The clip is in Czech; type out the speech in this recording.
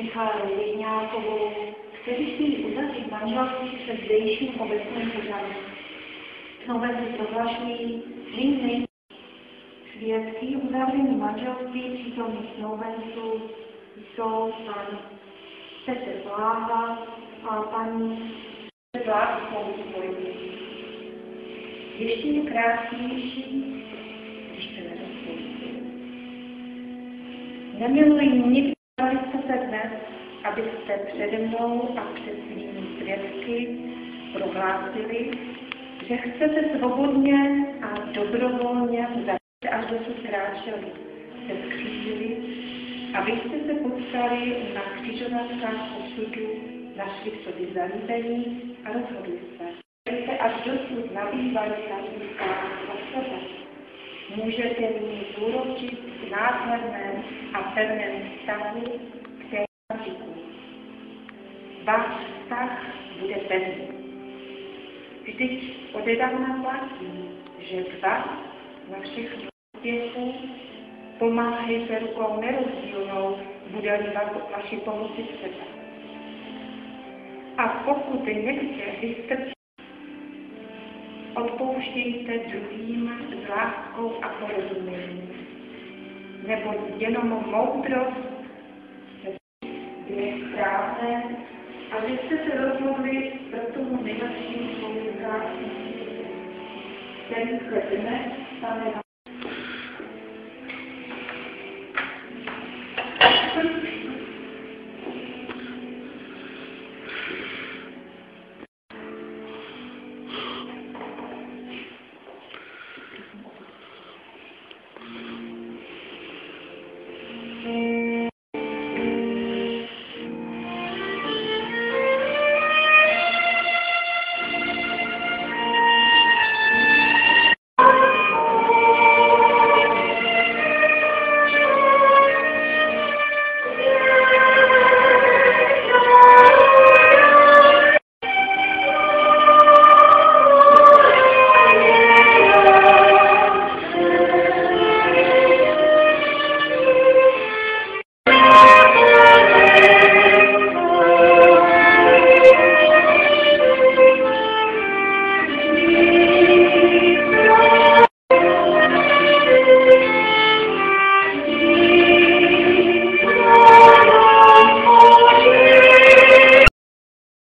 Michálu Lidňákovou, kteří chtějí uzavřít manželství se zdejším obecným pořadem. Snoubenci prohlašují, že jim nejsou svědky uzavření manželství přítomných snoubenců jsou pan Petr Bláha a paní Bláha spolu spojení. Ještě je krásnější, když se nerozpouští. Nemiluji nikdy se dnes, abyste přede mnou a před svými svědky prohlásili, že chcete svobodně a dobrovolně zajít až dosud kráčeli, se skřížili, abyste se potkali na křižovatkách osudu, našli v sobě zalíbení a rozhodli se. Abyste až dosud nabývali každý sám za sebe. Můžete nyní zúročit v následném a pevném vztahu k té jazyku. Váš vztah bude pevný. Vždyť odedávna platí, že vás na všech úspěchů pomáhejte rukou nerozdílnou, bude-li vaši pomoci třeba. A pokud někde vystrčí, odpouštějte druhým s láskou a porozuměním. Nebo jenom moudrost je správné, a vy jste se rozhodli pro tomu nejlepšímu člověka, který se dnes stane